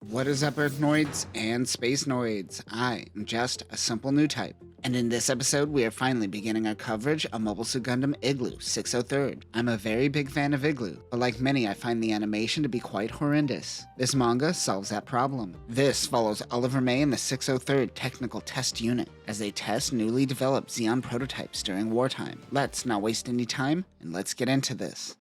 What is up, Earthnoids and Spacenoids? I am just a simple Newtype, and in this episode we are finally beginning our coverage of Mobile Suit Gundam Igloo 603rd. I'm a very big fan of Igloo, but like many I find the animation to be quite horrendous. This manga solves that problem. This follows Oliver May and the 603rd Technical Test Unit as they test newly developed Zeon prototypes during wartime. Let's not waste any time, and let's get into this.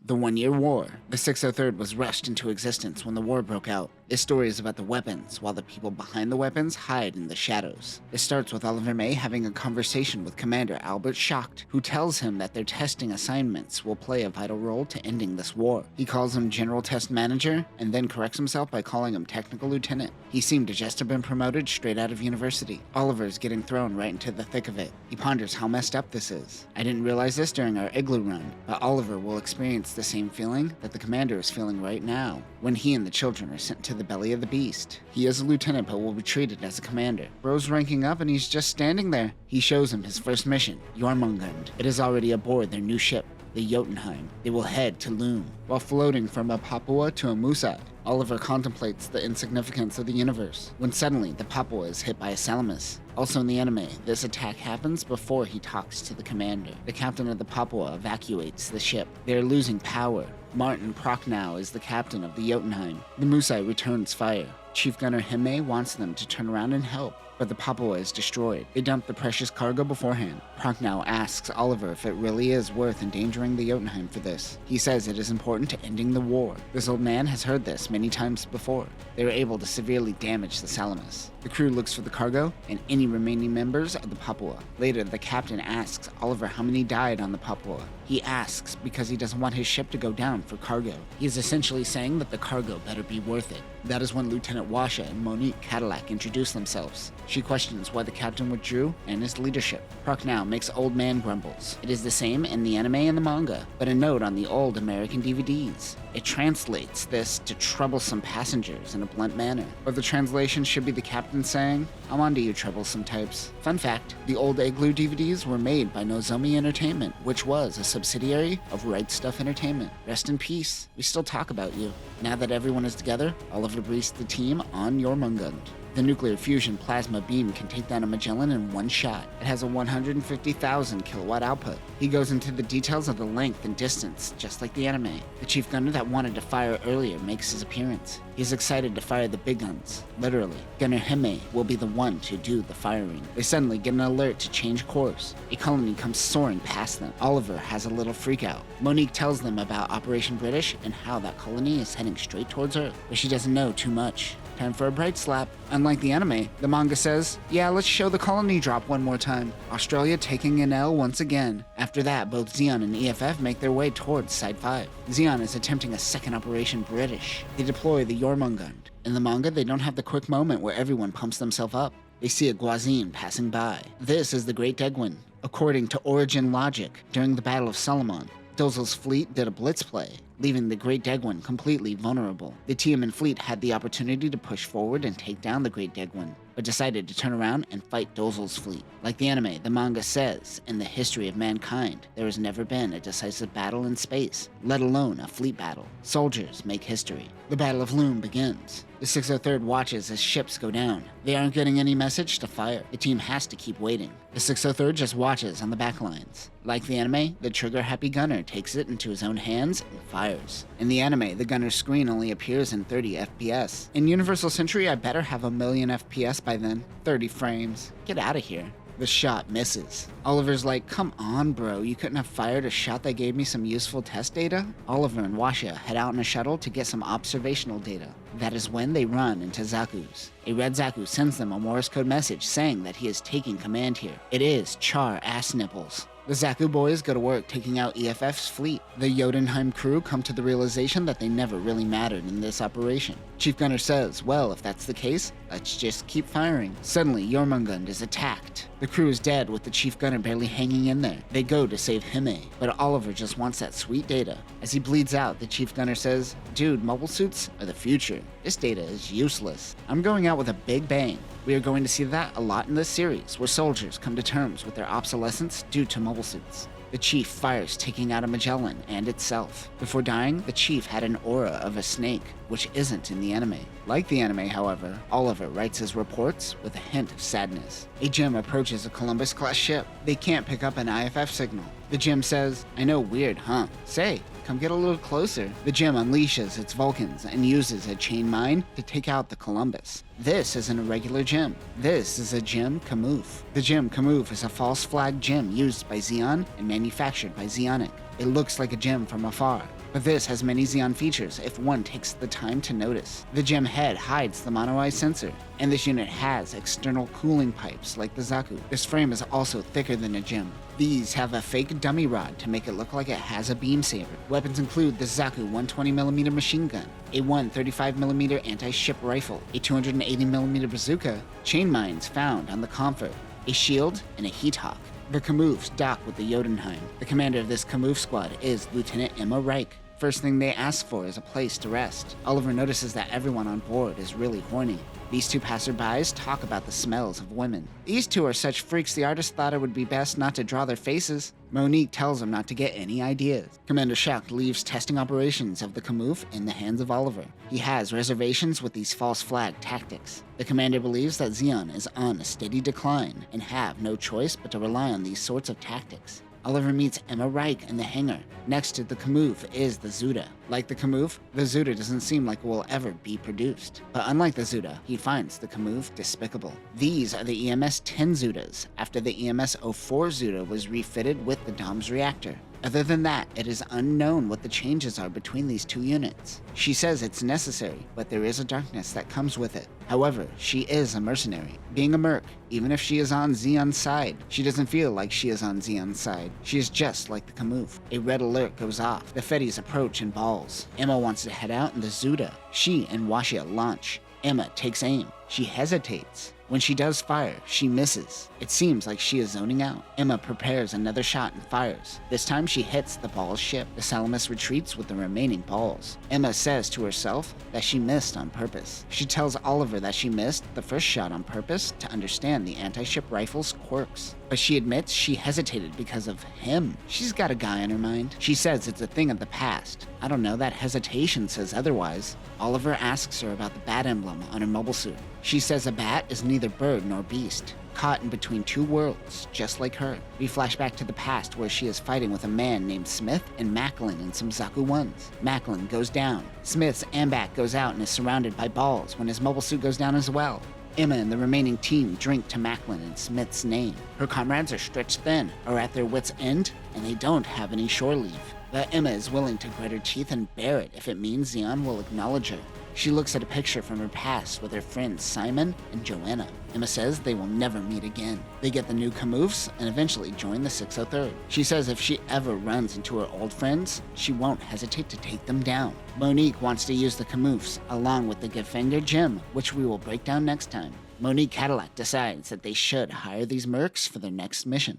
The 1-year war. The 603rd was rushed into existence when the war broke out. This story is about the weapons, while the people behind the weapons hide in the shadows. It starts with Oliver May having a conversation with Commander Albert Schacht, who tells him that their testing assignments will play a vital role to ending this war. He calls him General Test Manager, and then corrects himself by calling him Technical Lieutenant. He seemed to just have been promoted straight out of university. Oliver is getting thrown right into the thick of it. He ponders how messed up this is. I didn't realize this during our Igloo run, but Oliver will experience the same feeling that the commander is feeling right now, when he and the children are sent to the belly of the beast. He is a lieutenant but will be treated as a commander. Bro's ranking up and he's just standing there. He shows him his first mission, Jormungand. It is already aboard their new ship, the Jotunheim. They will head to Loom. While floating from a Papua to a Musai, Oliver contemplates the insignificance of the universe, when suddenly the Papua is hit by a Salamis. Also in the anime, this attack happens before he talks to the commander. The captain of the Papua evacuates the ship. They are losing power. Martin Prochnow is the captain of the Jotunheim. The Musai returns fire. Chief Gunner Hime wants them to turn around and help, but the Papua is destroyed. They dump the precious cargo beforehand. Prochnow asks Oliver if it really is worth endangering the Jotunheim for this. He says it is important to ending the war. This old man has heard this many times before. They were able to severely damage the Salamis. The crew looks for the cargo and any remaining members of the Papua. Later, the captain asks Oliver how many died on the Papua. He asks because he doesn't want his ship to go down for cargo. He is essentially saying that the cargo better be worth it. That is when Lieutenant Washa and Monique Cadillac introduce themselves. She questions why the captain withdrew and his leadership. Prochnow makes old man grumbles. It is the same in the anime and the manga, but a note on the old American DVDs. It translates this to troublesome passengers in a blunt manner. Or the translation should be the captain saying, "I'm onto you troublesome types." Fun fact, the old Igloo DVDs were made by Nozomi Entertainment, which was a subsidiary of Right Stuff Entertainment. Rest in peace, we still talk about you. Now that everyone is together, Oliver briefs the team on Jormungand. The nuclear fusion plasma beam can take down a Magellan in one shot. It has a 150,000 kilowatt output. He goes into the details of the length and distance, just like the anime. The chief gunner that wanted to fire earlier makes his appearance. He's excited to fire the big guns. Literally, Gunner Hime will be the one to do the firing. They suddenly get an alert to change course. A colony comes soaring past them. Oliver has a little freak out. Monique tells them about Operation British and how that colony is heading straight towards Earth, but she doesn't know too much. Time for a bright slap. Unlike the anime, the manga says, yeah, let's show the colony drop one more time. Australia taking an L once again. After that, both Zeon and EFF make their way towards Side 5. Zeon is attempting a second Operation British. They deploy the Jormungand. In the manga, they don't have the quick moment where everyone pumps themselves up. They see a Guazine passing by. This is the Great Degwin. According to Origin logic, during the Battle of Solomon, Dozel's fleet did a blitz play, leaving the Great Degwin completely vulnerable. The Tiaman fleet had the opportunity to push forward and take down the Great Degwin, but decided to turn around and fight Dozel's fleet. Like the anime, the manga says, in the history of mankind, there has never been a decisive battle in space, let alone a fleet battle. Soldiers make history. The Battle of Loom begins. The 603rd watches as ships go down. They aren't getting any message to fire. The team has to keep waiting. The 603rd just watches on the back lines. Like the anime, the trigger-happy gunner takes it into his own hands and fires. In the anime, the gunner's screen only appears in 30 FPS. In Universal Century, I better have a million FPS by then. 30 frames. Get out of here. The shot misses. Oliver's like, come on, bro, you couldn't have fired a shot that gave me some useful test data? Oliver and Washa head out in a shuttle to get some observational data. That is when they run into Zaku's. A red Zaku sends them a Morse code message saying that he is taking command here. It is Char Ass Nipples. The Zaku boys go to work taking out EFF's fleet. The Jotunheim crew come to the realization that they never really mattered in this operation. Chief Gunner says, well, if that's the case, let's just keep firing. Suddenly, Jormungand is attacked. The crew is dead with the Chief Gunner barely hanging in there. They go to save Hime, but Oliver just wants that sweet data. As he bleeds out, the Chief Gunner says, dude, mobile suits are the future. This data is useless. I'm going out with a big bang. We are going to see that a lot in this series, where soldiers come to terms with their obsolescence due to mobile suits. The chief fires, taking out a Magellan and itself. Before dying, the chief had an aura of a snake, which isn't in the anime. Like the anime, however, Oliver writes his reports with a hint of sadness. A Gym approaches a Columbus-class ship. They can't pick up an IFF signal. The Gym says, "I know, weird, huh? Say, come get a little closer." The Gym unleashes its Vulcans and uses a chain mine to take out the Columbus. This isn't a regular Gym. This is a Gym Kamu. The Gym Kamu is a false flag Gym used by Zeon and manufactured by Zeonic. It looks like a Gym from afar, but this has many Zeon features if one takes the time to notice. The Gym head hides the mono-eye sensor, and this unit has external cooling pipes like the Zaku. This frame is also thicker than a Gym. These have a fake dummy rod to make it look like it has a beam saber. Weapons include the Zaku 120mm machine gun, a 135mm anti-ship rifle, a 280mm bazooka, chain mines found on the Comfort, a shield, and a heat hawk. The Kamuvs dock with the Jotunheim. The commander of this Kamu squad is Lieutenant Emma Reich. First thing they ask for is a place to rest. Oliver notices that everyone on board is really horny. These two passerbys talk about the smells of women. These two are such freaks the artist thought it would be best not to draw their faces. Monique tells him not to get any ideas. Commander Schacht leaves testing operations of the Kamuf in the hands of Oliver. He has reservations with these false flag tactics. The commander believes that Zeon is on a steady decline and have no choice but to rely on these sorts of tactics. Oliver meets Emma Reich in the hangar. Next to the Kamuf is the Zuda. Like the Kamuf, the Zuda doesn't seem like it will ever be produced. But unlike the Zuda, he finds the Kamuf despicable. These are the EMS-10 Zudas, after the EMS-04 Zuda was refitted with the Dom's reactor. Other than that, it is unknown what the changes are between these two units. She says it's necessary, but there is a darkness that comes with it. However, she is a mercenary. Being a merc, even if she is on Zeon's side, she doesn't feel like she is on Zeon's side. She is just like the Kamuf. A red alert goes off. The Fetties approach in balls. Emma wants to head out in the Zuda. She and Washia launch. Emma takes aim. She hesitates. When she does fire, she misses. It seems like she is zoning out. Emma prepares another shot and fires. This time she hits the ball's ship. The Salamis retreats with the remaining balls. Emma says to herself that she missed on purpose. She tells Oliver that she missed the first shot on purpose to understand the anti-ship rifle's quirks. But she admits she hesitated because of him. She's got a guy on her mind. She says it's a thing of the past. I don't know, that hesitation says otherwise. Oliver asks her about the bat emblem on her mobile suit. She says a bat is neither bird nor beast, caught in between two worlds, just like her. We flash back to the past where she is fighting with a man named Smith and Macklin in some Zaku 1s. Macklin goes down. Smith's ambac goes out and is surrounded by balls when his mobile suit goes down as well. Emma and the remaining team drink to Macklin and Smith's name. Her comrades are stretched thin, or at their wits' end, and they don't have any shore leave. But Emma is willing to grit her teeth and bear it if it means Zeon will acknowledge her. She looks at a picture from her past with her friends Simon and Joanna. Emma says they will never meet again. They get the new Kamufs and eventually join the 603rd. She says if she ever runs into her old friends, she won't hesitate to take them down. Monique wants to use the Kamufs along with the Gefenger Gym, which we will break down next time. Monique Cadillac decides that they should hire these mercs for their next mission.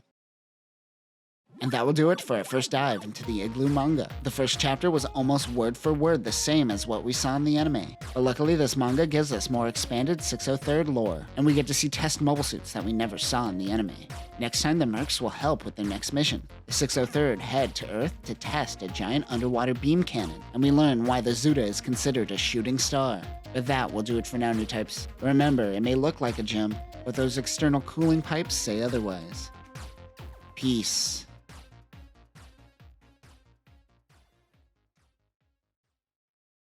And that will do it for our first dive into the Igloo manga. The first chapter was almost word for word the same as what we saw in the anime. But luckily this manga gives us more expanded 603rd lore, and we get to see test mobile suits that we never saw in the anime. Next time the mercs will help with their next mission. The 603rd head to Earth to test a giant underwater beam cannon, and we learn why the Zuda is considered a shooting star. But that will do it for now, Newtypes. Remember, it may look like a gem, but those external cooling pipes say otherwise. Peace.